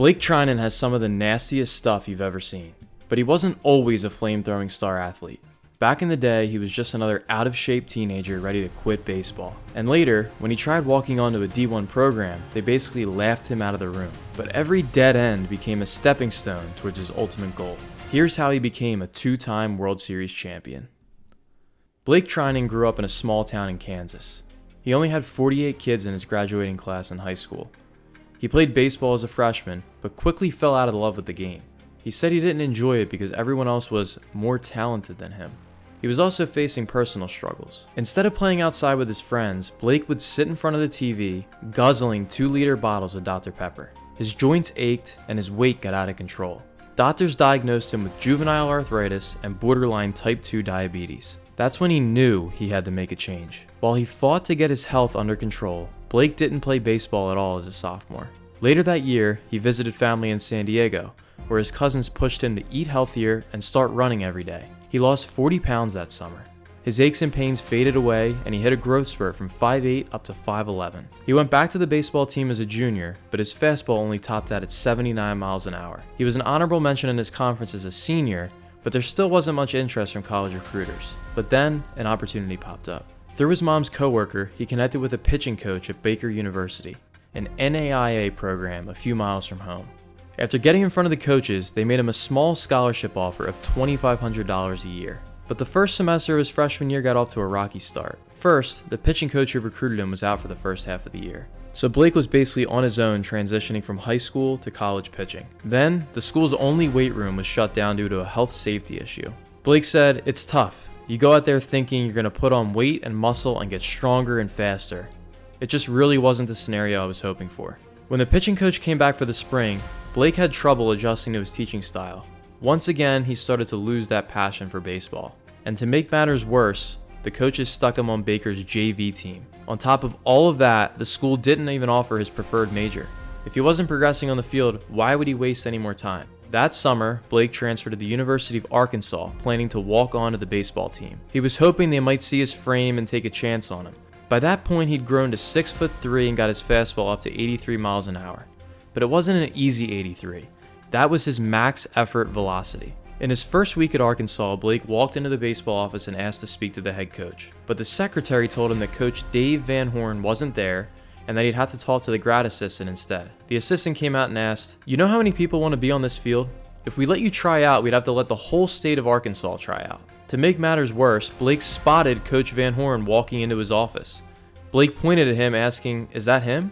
Blake Treinen has some of the nastiest stuff you've ever seen, but he wasn't always a flame-throwing star athlete. Back in the day, he was just another out-of-shape teenager ready to quit baseball. And later, when he tried walking onto a D1 program, they basically laughed him out of the room. But every dead end became a stepping stone towards his ultimate goal. Here's how he became a two-time World Series champion. Blake Treinen grew up in a small town in Kansas. He only had 48 kids in his graduating class in high school. He played baseball as a freshman, but quickly fell out of love with the game. He said he didn't enjoy it because everyone else was more talented than him. He was also facing personal struggles. Instead of playing outside with his friends, Blake would sit in front of the TV, guzzling 2-liter bottles of Dr. Pepper. His joints ached and his weight got out of control. Doctors diagnosed him with juvenile arthritis and borderline type 2 diabetes. That's when he knew he had to make a change. While he fought to get his health under control, Blake didn't play baseball at all as a sophomore. Later that year, he visited family in San Diego, where his cousins pushed him to eat healthier and start running every day. He lost 40 pounds that summer. His aches and pains faded away, and he hit a growth spurt from 5'8" up to 5'11". He went back to the baseball team as a junior, but his fastball only topped out at 79 miles an hour. He was an honorable mention in his conference as a senior, but there still wasn't much interest from college recruiters. But then, an opportunity popped up. Through his mom's coworker, he connected with a pitching coach at Baker University, an NAIA program a few miles from home. After getting in front of the coaches, they made him a small scholarship offer of $2,500 a year. But the first semester of his freshman year got off to a rocky start. First, the pitching coach who recruited him was out for the first half of the year. So Blake was basically on his own transitioning from high school to college pitching. Then, the school's only weight room was shut down due to a health safety issue. Blake said, "It's tough. You go out there thinking you're going to put on weight and muscle and get stronger and faster. It just really wasn't the scenario I was hoping for." When the pitching coach came back for the spring, Blake had trouble adjusting to his teaching style. Once again, he started to lose that passion for baseball. And to make matters worse, the coaches stuck him on Baker's JV team. On top of all of that, the school didn't even offer his preferred major. If he wasn't progressing on the field, why would he waste any more time? That summer, Blake transferred to the University of Arkansas, planning to walk on to the baseball team. He was hoping they might see his frame and take a chance on him. By that point, he'd grown to 6'3" and got his fastball up to 83 miles an hour. But it wasn't an easy 83. That was his max effort velocity. In his first week at Arkansas, Blake walked into the baseball office and asked to speak to the head coach. But the secretary told him that Coach Dave Van Horn wasn't there and that he'd have to talk to the grad assistant instead. The assistant came out and asked, "You know how many people want to be on this field? If we let you try out, we'd have to let the whole state of Arkansas try out." To make matters worse, Blake spotted Coach Van Horn walking into his office. Blake pointed at him asking, "Is that him?"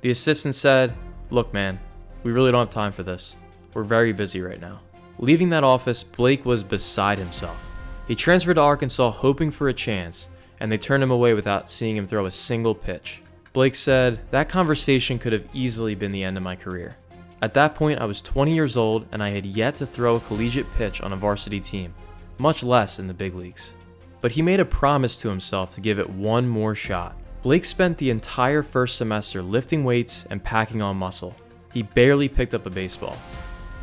The assistant said, "Look, man, we really don't have time for this. We're very busy right now." Leaving that office, Blake was beside himself. He transferred to Arkansas hoping for a chance, and they turned him away without seeing him throw a single pitch. Blake said, "That conversation could have easily been the end of my career. At that point, I was 20 years old, and I had yet to throw a collegiate pitch on a varsity team, much less in the big leagues." But he made a promise to himself to give it one more shot. Blake spent the entire first semester lifting weights and packing on muscle. He barely picked up a baseball.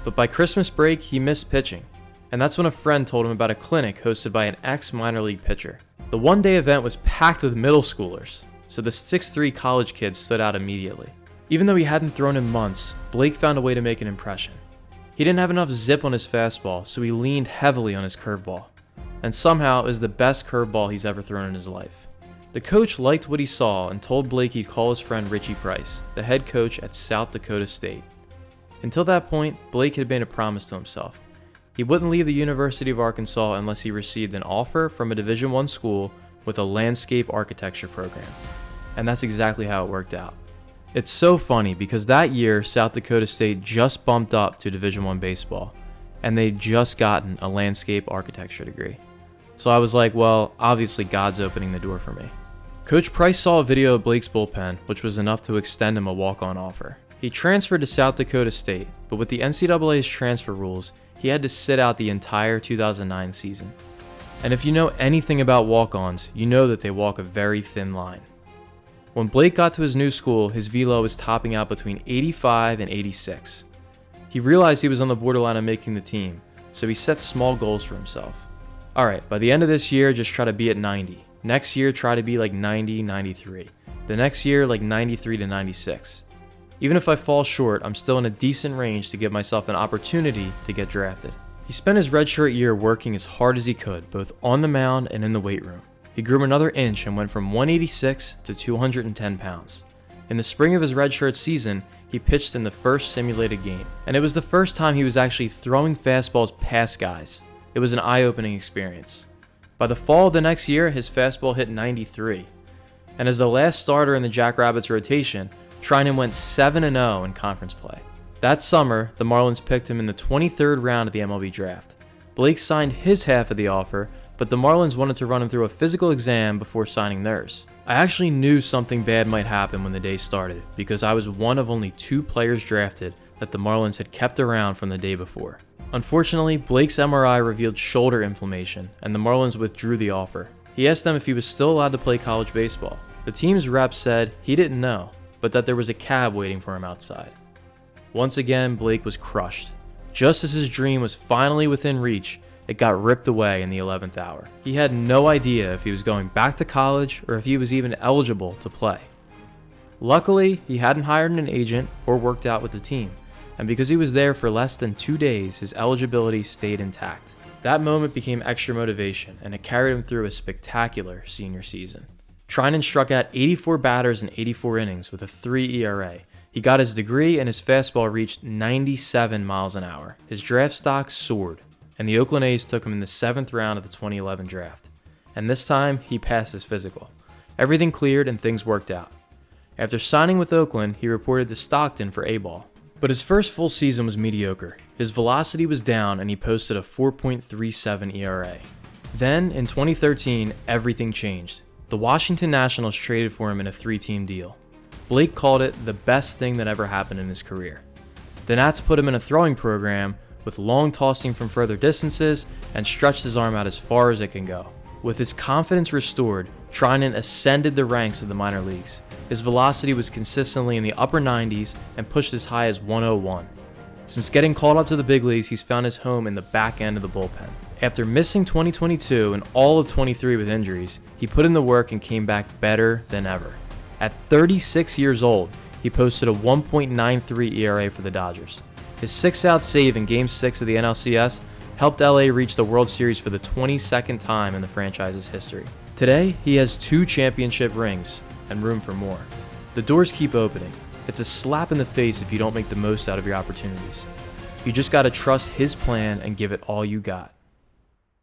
But by Christmas break, he missed pitching. And that's when a friend told him about a clinic hosted by an ex-minor league pitcher. The one-day event was packed with middle schoolers, so the 6'3" college kid stood out immediately. Even though he hadn't thrown in months, Blake found a way to make an impression. He didn't have enough zip on his fastball, so he leaned heavily on his curveball. And somehow, it was the best curveball he's ever thrown in his life. The coach liked what he saw and told Blake he'd call his friend Richie Price, the head coach at South Dakota State. Until that point, Blake had made a promise to himself. He wouldn't leave the University of Arkansas unless he received an offer from a Division I school with a landscape architecture program. And that's exactly how it worked out. It's so funny because that year, South Dakota State just bumped up to Division I baseball, and they'd just gotten a landscape architecture degree. So I was like, well, obviously God's opening the door for me. Coach Price saw a video of Blake's bullpen, which was enough to extend him a walk-on offer. He transferred to South Dakota State, but with the NCAA's transfer rules, he had to sit out the entire 2009 season. And if you know anything about walk-ons, you know that they walk a very thin line. When Blake got to his new school, his velo was topping out between 85 and 86. He realized he was on the borderline of making the team, so he set small goals for himself. Alright, by the end of this year, just try to be at 90. Next year, try to be like 90, 93. The next year, like 93 to 96. Even if I fall short, I'm still in a decent range to give myself an opportunity to get drafted. He spent his redshirt year working as hard as he could, both on the mound and in the weight room. He grew another inch and went from 186 to 210 pounds. In the spring of his redshirt season, he pitched in the first simulated game, and it was the first time he was actually throwing fastballs past guys. It was an eye-opening experience. By the fall of the next year, his fastball hit 93. And as the last starter in the Jackrabbits rotation, Treinen went 7-0 in conference play. That summer, the Marlins picked him in the 23rd round of the MLB draft. Blake signed his half of the offer, but the Marlins wanted to run him through a physical exam before signing theirs. I actually knew something bad might happen when the day started, because I was one of only 2 players drafted that the Marlins had kept around from the day before. Unfortunately, Blake's MRI revealed shoulder inflammation, and the Marlins withdrew the offer. He asked them if he was still allowed to play college baseball. The team's rep said he didn't know, but that there was a cab waiting for him outside. Once again, Blake was crushed. Just as his dream was finally within reach, it got ripped away in the 11th hour. He had no idea if he was going back to college or if he was even eligible to play. Luckily, he hadn't hired an agent or worked out with the team, and because he was there for less than 2 days, his eligibility stayed intact. That moment became extra motivation, and it carried him through a spectacular senior season. Treinen struck out 84 batters in 84 innings with a 3 ERA. He got his degree and his fastball reached 97 miles an hour. His draft stock soared, and the Oakland A's took him in the 7th round of the 2011 draft. And this time, he passed his physical. Everything cleared and things worked out. After signing with Oakland, he reported to Stockton for A-ball. But his first full season was mediocre. His velocity was down and he posted a 4.37 ERA. Then, in 2013, everything changed. The Washington Nationals traded for him in a 3-team deal. Blake called it the best thing that ever happened in his career. The Nats put him in a throwing program with long tossing from further distances and stretched his arm out as far as it can go. With his confidence restored, Treinen ascended the ranks of the minor leagues. His velocity was consistently in the upper 90s and pushed as high as 101. Since getting called up to the big leagues, he's found his home in the back end of the bullpen. After missing 2022 and all of 23 with injuries, he put in the work and came back better than ever. At 36 years old, he posted a 1.93 ERA for the Dodgers. His 6-out save in Game 6 of the NLCS helped LA reach the World Series for the 22nd time in the franchise's history. Today, he has 2 championship rings and room for more. The doors keep opening. It's a slap in the face if you don't make the most out of your opportunities. You just gotta trust his plan and give it all you got.